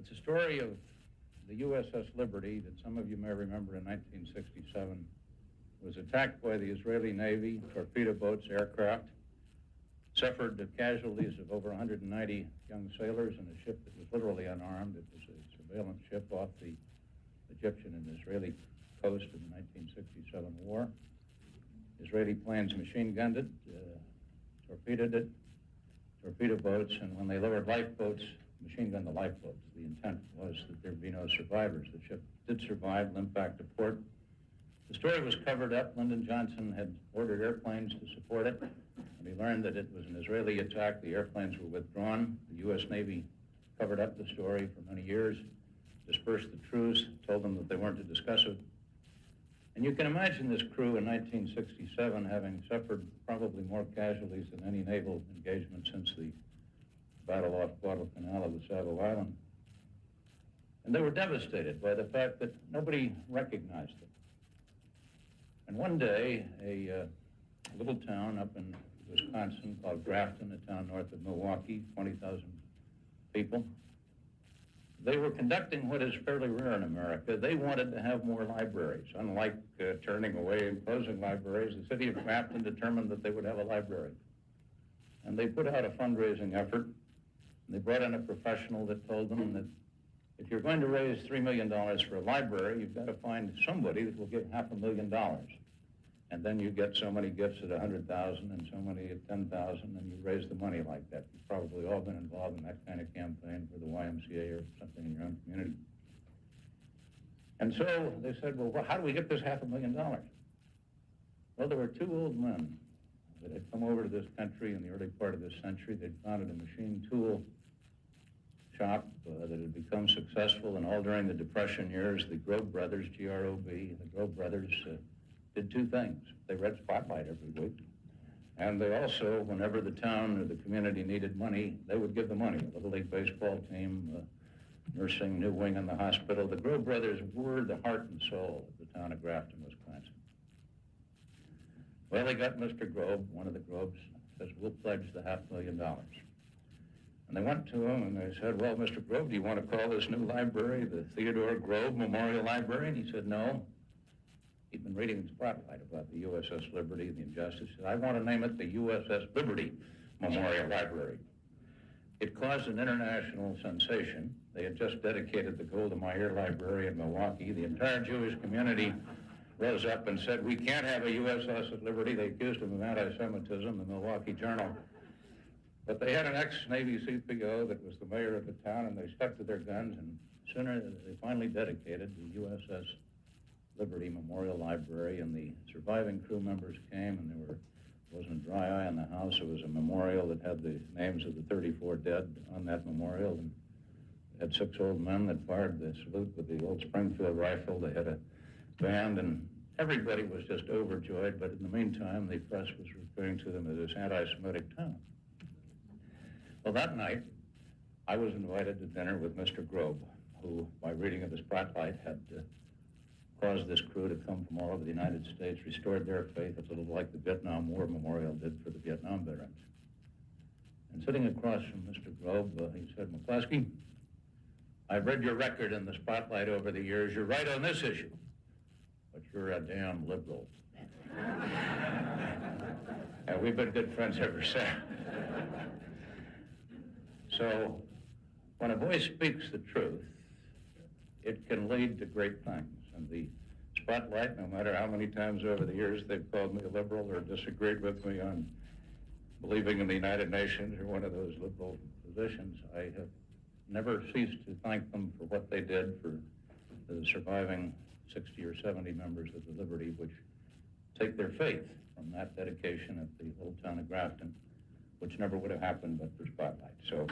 It's a story of the USS Liberty that some of you may remember in 1967 was attacked by the Israeli Navy, torpedo boats, aircraft, suffered the casualties of over 190 young sailors in a ship that was literally unarmed. It was a surveillance ship off the Egyptian and Israeli coast in the 1967 war. Israeli planes machine gunned it, torpedoed it, torpedo boats, and when they lowered lifeboats, machine gunned the lifeboats. The intent was that there'd be no survivors. The ship did survive, limped back to port. The story was covered up. Lyndon Johnson had ordered airplanes to support it. When he learned that it was an Israeli attack, the airplanes were withdrawn. The U.S. Navy covered up the story for many years, dispersed the crews, told them that they weren't to discuss it. And you can imagine this crew in 1967 having suffered probably more casualties than any naval engagement since the battle off Guadalcanal of the Savo Island. And they were devastated by the fact that nobody recognized them. And one day, a little town up in Wisconsin called Grafton, a town north of Milwaukee, 20,000 people, they were conducting what is fairly rare in America. They wanted to have more libraries. Unlike turning away and closing libraries, the city of Grafton determined that they would have a library. And they put out a fundraising effort. And they brought in a professional that told them that if you're going to raise $3 million for a library, you've got to find somebody that will give $500,000. And then you get so many gifts at $100,000 and so many at $10,000, and you raise the money like that. You've probably all been involved in that kind of campaign for the YMCA or something in your own community. And so they said, well, how do we get this $500,000? Well, there were two old men that had come over to this country in the early part of this century. They'd founded a machine tool shop that had become successful, and all during the Depression years, the Grove brothers, G-R-O-B, the Grove brothers did two things. They read Spotlight every week, and they also, whenever the town or the community needed money, they would give the money. A Little League baseball team, nursing, new wing in the hospital. The Grove brothers were the heart and soul of the town of Grafton, Wisconsin. Well, they got Mr. Grove, one of the Groves, says, we'll pledge the $500,000. And they went to him and they said, well, Mr. Grove, do you want to call this new library the Theodore Grove Memorial Library? And he said, no. He'd been reading Spotlight about the USS Liberty and the injustice. He said, I want to name it the USS Liberty Memorial Library. It caused an international sensation. They had just dedicated the Golda Meir Library in Milwaukee. The entire Jewish community rose up and said, we can't have a USS at Liberty. They accused him of anti-Semitism, the Milwaukee Journal. But they had an ex-Navy CPO that was the mayor of the town, and they stuck to their guns, and sooner they finally dedicated the USS Liberty Memorial Library, and the surviving crew members came, and there wasn't a dry eye in the house. It was a memorial that had the names of the 34 dead on that memorial, and they had 6 old men that fired the salute with the old Springfield rifle. They had a band, and everybody was just overjoyed, but in the meantime, the press was referring to them as this anti-Semitic town. Well, that night, I was invited to dinner with Mr. Grove, who, by reading of the Spotlight, had caused this crew to come from all over the United States, restored their faith, a little like the Vietnam War Memorial did for the Vietnam veterans. And sitting across from Mr. Grove, he said, McCloskey, I've read your record in the Spotlight over the years. You're right on this issue, but you're a damn liberal. And we've been good friends ever since. So when a voice speaks the truth, it can lead to great things. And the Spotlight, no matter how many times over the years they've called me a liberal or disagreed with me on believing in the United Nations or one of those liberal positions, I have never ceased to thank them for what they did for the surviving 60 or 70 members of the Liberty, which take their faith from that dedication at the little town of Grafton, which never would have happened but for Spotlight. So,